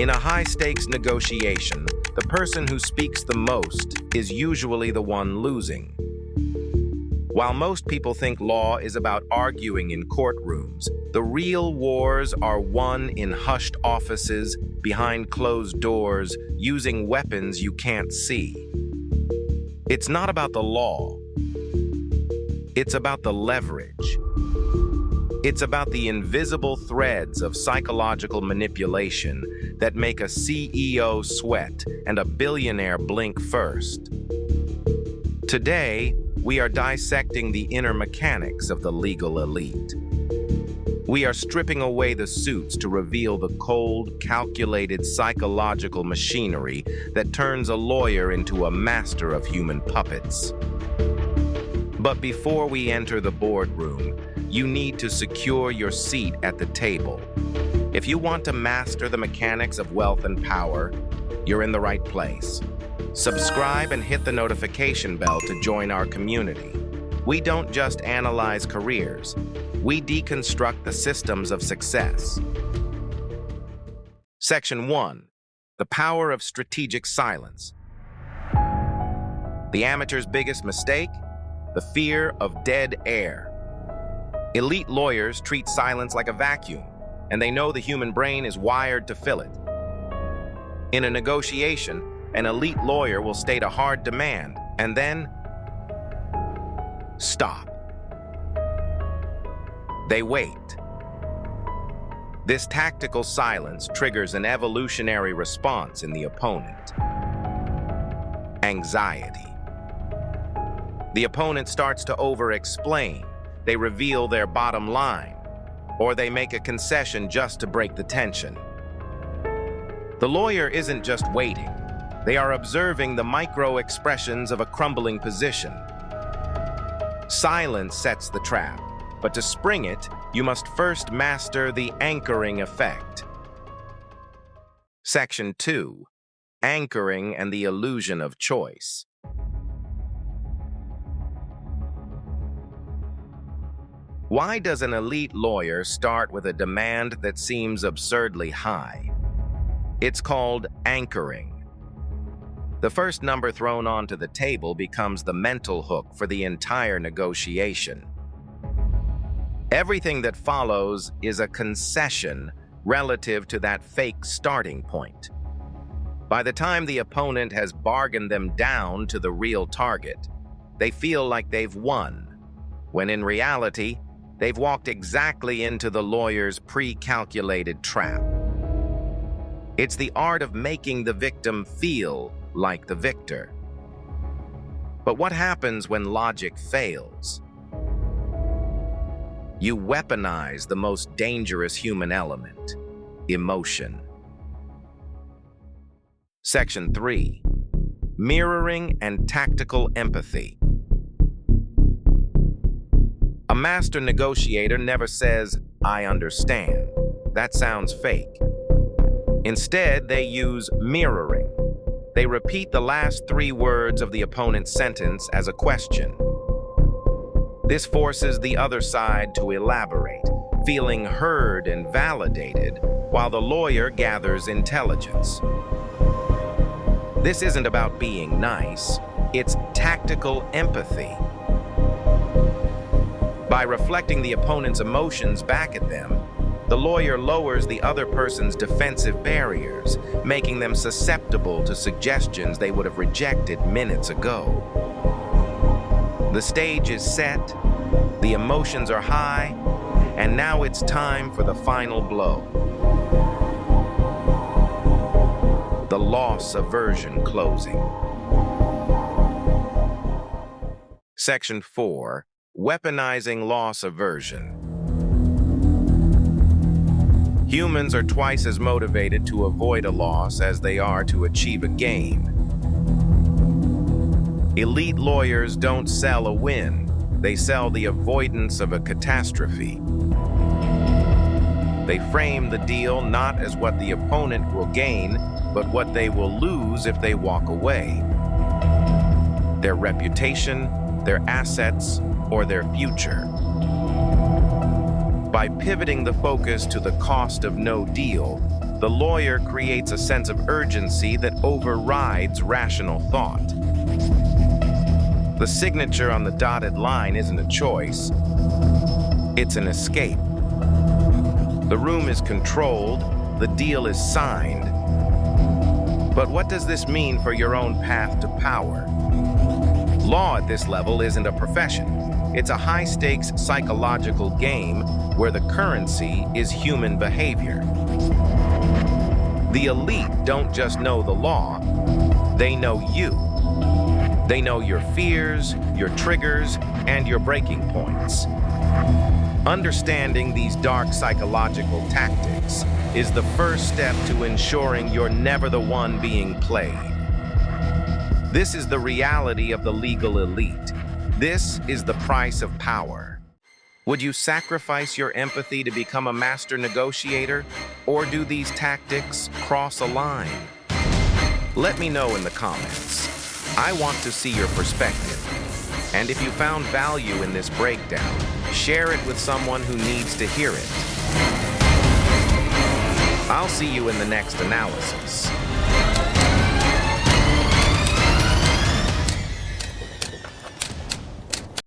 In a high-stakes negotiation, the person who speaks the most is usually the one losing. While most people think law is about arguing in courtrooms, the real wars are won in hushed offices, behind closed doors, using weapons you can't see. It's not about the law. It's about the leverage. It's about the invisible threads of psychological manipulation that make a CEO sweat and a billionaire blink first. Today, we are dissecting the inner mechanics of the legal elite. We are stripping away the suits to reveal the cold, calculated psychological machinery that turns a lawyer into a master of human puppets. But before we enter the boardroom, you need to secure your seat at the table. If you want to master the mechanics of wealth and power, you're in the right place. Subscribe and hit the notification bell to join our community. We don't just analyze careers, we deconstruct the systems of success. Section 1. The power of strategic silence. The amateur's biggest mistake? The fear of dead air. Elite lawyers treat silence like a vacuum, and they know the human brain is wired to fill it. In a negotiation, an elite lawyer will state a hard demand, and then stop. They wait. This tactical silence triggers an evolutionary response in the opponent. Anxiety. The opponent starts to over-explain. They reveal their bottom line, or they make a concession just to break the tension. The lawyer isn't just waiting. They are observing the micro-expressions of a crumbling position. Silence sets the trap, but to spring it, you must first master the anchoring effect. Section 2. Anchoring and the illusion of choice. Why does an elite lawyer start with a demand that seems absurdly high? It's called anchoring. The first number thrown onto the table becomes the mental hook for the entire negotiation. Everything that follows is a concession relative to that fake starting point. By the time the opponent has bargained them down to the real target, they feel like they've won, when in reality, they've walked exactly into the lawyer's pre-calculated trap. It's the art of making the victim feel like the victor. But what happens when logic fails? You weaponize the most dangerous human element, emotion. Section 3. Mirroring and tactical empathy. A master negotiator never says, "I understand." That sounds fake. Instead, they use mirroring. They repeat the last 3 words of the opponent's sentence as a question. This forces the other side to elaborate, feeling heard and validated, while the lawyer gathers intelligence. This isn't about being nice, it's tactical empathy. By reflecting the opponent's emotions back at them, the lawyer lowers the other person's defensive barriers, making them susceptible to suggestions they would have rejected minutes ago. The stage is set, the emotions are high, and now it's time for the final blow. The loss aversion closing. Section 4. Weaponizing loss aversion. Humans are twice as motivated to avoid a loss as they are to achieve a gain. Elite lawyers don't sell a win, they sell the avoidance of a catastrophe. They frame the deal not as what the opponent will gain, but what they will lose if they walk away. Their reputation, their assets, or their future. By pivoting the focus to the cost of no deal, The lawyer creates a sense of urgency that overrides rational thought. The signature on the dotted line isn't a choice, it's an escape. The room is controlled, the deal is signed. But what does this mean for your own path to power? Law at this level isn't a profession. It's a high-stakes psychological game where the currency is human behavior. The elite don't just know the law, they know you. They know your fears, your triggers, and your breaking points. Understanding these dark psychological tactics is the first step to ensuring you're never the one being played. This is the reality of the legal elite. This is the price of power. Would you sacrifice your empathy to become a master negotiator, or do these tactics cross a line? Let me know in the comments. I want to see your perspective. And if you found value in this breakdown, share it with someone who needs to hear it. I'll see you in the next analysis.